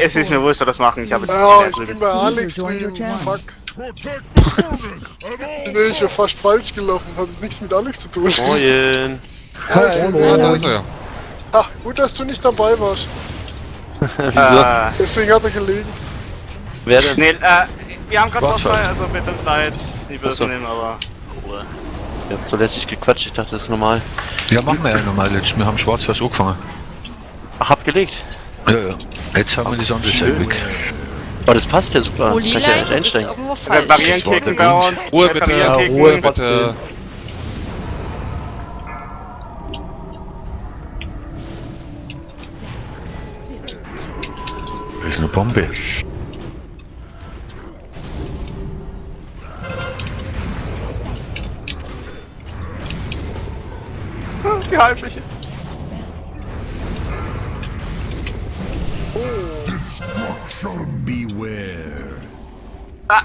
Es ist mir wurscht, das machen. Ich habe jetzt Ja, ich bin bei Alex drin. Fuck. Nee, ich bin fast falsch gelaufen. Hat nichts mit Alex zu tun. Moin. Ja, da ist er ja. Ach, gut, dass du nicht dabei warst. Wieso? Deswegen hat er gelegen. Wer denn? Nee, wir haben gerade was Warte. frei, also bitte da jetzt nicht böse nehmen, aber Ruhe. Ihr habt so lässig gequatscht, ich dachte, das ist normal. Ja, machen wir ja normal jetzt. Wir haben Schwarzweiß angefangen. Ach, habt gelegt? Ja, ja. Jetzt haben wir die Sonderzeit weg. Oh, das passt ja super. Kann ich ja Olilein, nicht du bist einsteigen. irgendwo falsch. Reparieren kicken bei uns. Ruhe bitte, reparieren kicken. Ruhe bitte. Das ist eine Bombe. Die Halbfläche. Beware. Ah,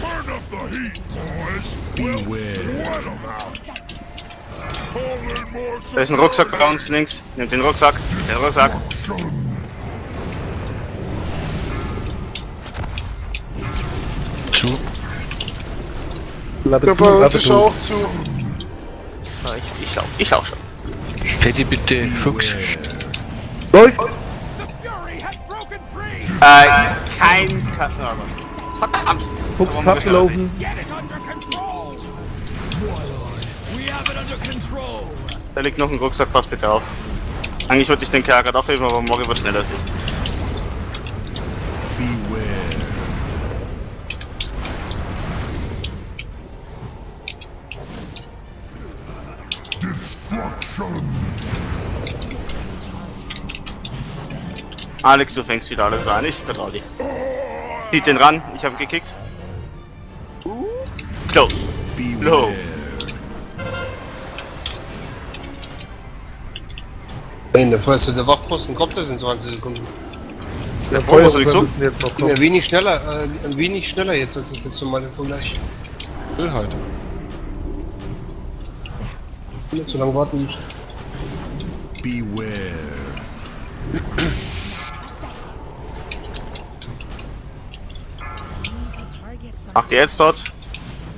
Turn up the heat, boys. Beware. Da ist ein Rucksack bei uns links. Nehmt den Rucksack. Den Rucksack. Zu. Der bei uns ist auch zu. Ich auch schon. Teddy bitte, Fuchs. Kein Verdammt. Fuchs abgelaufen. Da liegt noch ein Rucksack, pass bitte auf. Eigentlich wollte ich den Kerl gerade aufheben, aber morgen wird schneller sein. Beware. Alex, du fängst wieder alles an, ich vertrau dir. Zieht den ran, ich habe gekickt. Close. Low. In der Fresse, der Wachposten kommt das in 20 Sekunden. Der Feuer soll ich so? müssen jetzt noch Ja, kommen. ein wenig schneller jetzt als das letzte Mal im Vergleich. Will halt. Nicht so lange warten müssen. Beware. Macht ihr jetzt dort?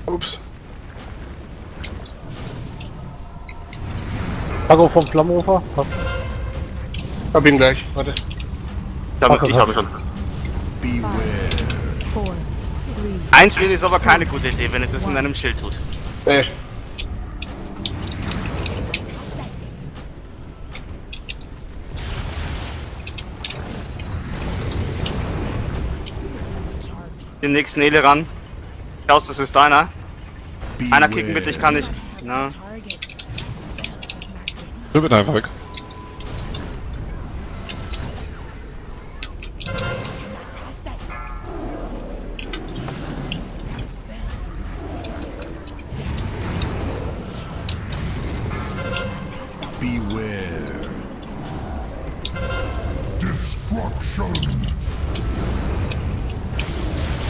Ups. Pago vom Flammenhofer. Passt. Hab ihn gleich, warte. Ich habe schon. Beware. 4, 3, Eins spielen ist aber keine gute Idee, wenn ihr das in einem Schild tut. Äh, Den nächsten Ele ran. Klaus, das ist deiner. Einer kicken bitte, ich kann nicht. Na. Wir bitte einfach weg. Beware.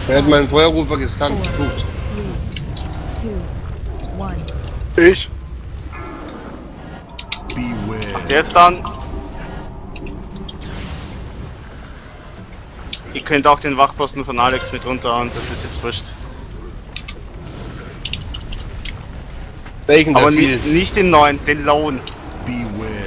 er hat meinen Feuerrufer gestunt. Gut. 2, 1. Ich. Beware. Jetzt dann. Ihr könnt auch den Wachposten von Alex mit runterhauen, das ist jetzt wurscht. Welchen der Aber viel? nicht den neuen, den Lone. Beware.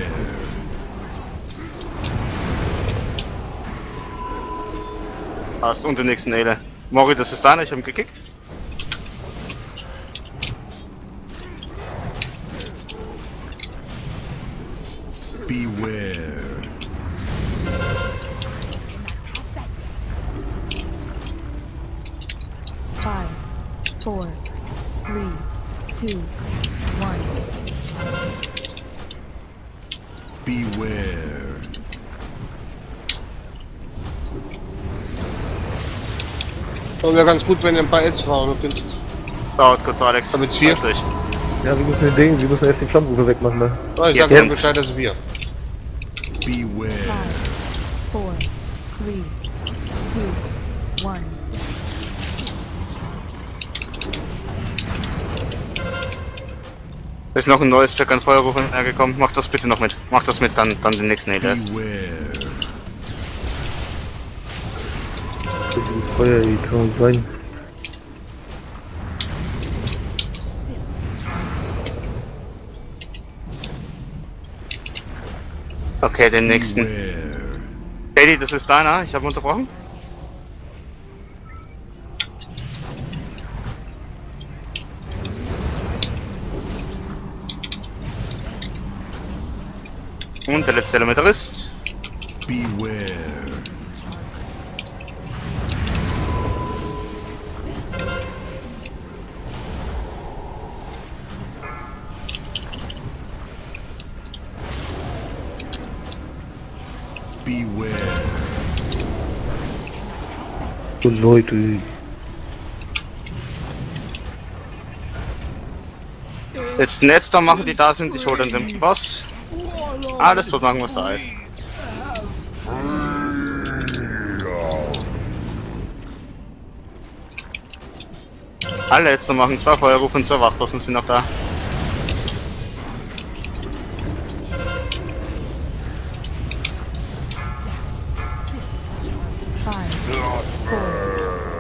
Passt, und den nächsten Ele. Mori, das ist deiner, ich hab ihn gekickt. Beware. Five, 4, 3, 2, 1. Beware. Aber wäre ganz gut, wenn ihr ein paar Ads fahren könntet. Dauert kurz, Alex. Hab jetzt 4. Halt durch. Ja, wir müssen den Ding, wir müssen erst den Flammenrufer wegmachen, ne? Oh, ich sag Ja, nur Bescheid, dass wir. Beware. 5, 4, 3, 2, 1. Ist noch ein neues Check an Feuerrufen hergekommen. Mach das bitte noch mit. Mach das mit, dann den nächsten Heal erst. Beware. Das Feuer, die kann nicht sein. Okay, den nächsten. Beware. Eddie, das ist deiner. Ich habe unterbrochen. Und der letzte Elementarist. Beware. Beware. So Leute. Jetzt Netzstorm machen, die da sind. Ich hole dann den Boss. Alles tot machen, was da ist. Alle jetzt noch machen. 2 Feuerrufe und 2 Wachbossen sind noch da.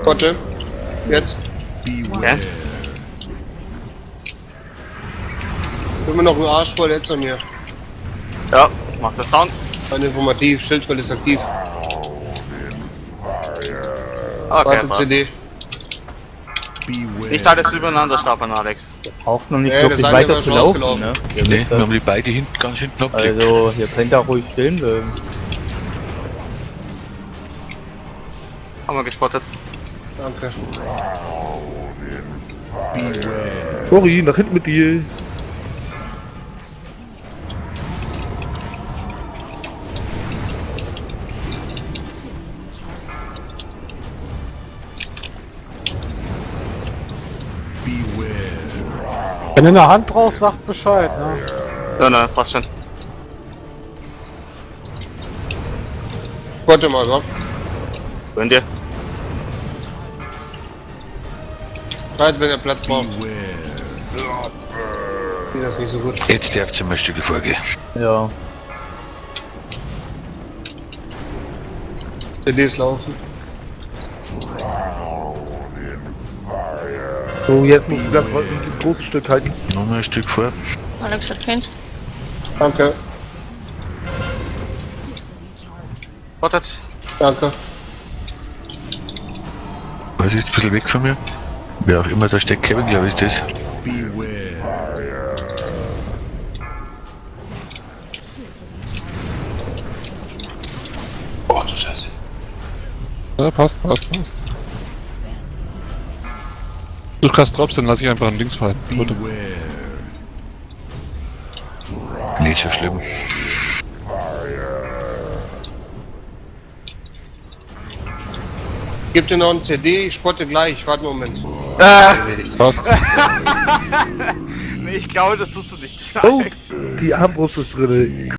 Warte. Jetzt. Ja? Immer noch ein Arsch voll jetzt an mir. Ja, mach das down. Ein Informativ, Schildfell ist aktiv. Okay, Warte, passt. CD. Beware. Nicht alles übereinander stapeln, Alex. Braucht noch nicht Nee, wirklich das eine weiter war zu schon laufen, ausgelaufen. ne? Ihr Ne, wisst wir das. haben die beide hinten ganz hinten abgelegt. Also, hier könnt ihr auch ruhig stehen bleiben. Haben wir gespottet. Danke. Beware. Sorry, nach hinten mit dir. Beware. Wenn du eine Hand brauchst, sagt Bescheid, ne? Ja, ne, passt schon. Warte mal, wa? Gönn dir. Zeit, wenn er Platz braucht. Beware. Geht das nicht so gut. Jetzt darf zum Stücke vorgehen. Ja. CDs laufen. So, jetzt muss ich ganz ein großes Stück halten. Nochmal ein Stück vor. Alex hat keins. Danke. Spottet. Danke. Was ist ein bisschen weg von mir? Wer auch immer da steckt, Kevin, glaube ich, ist das. Beware. Boah, du Scheiße. Ja, passt. Du kannst drops, dann lass ich einfach einen Links fallen. Warte. Beware. Nicht so schlimm. Gib dir noch einen CD, ich spotte gleich. Warte einen Moment. Passt. Nee, ich glaube, das tust du nicht. Oh, die Armbrust ist drin.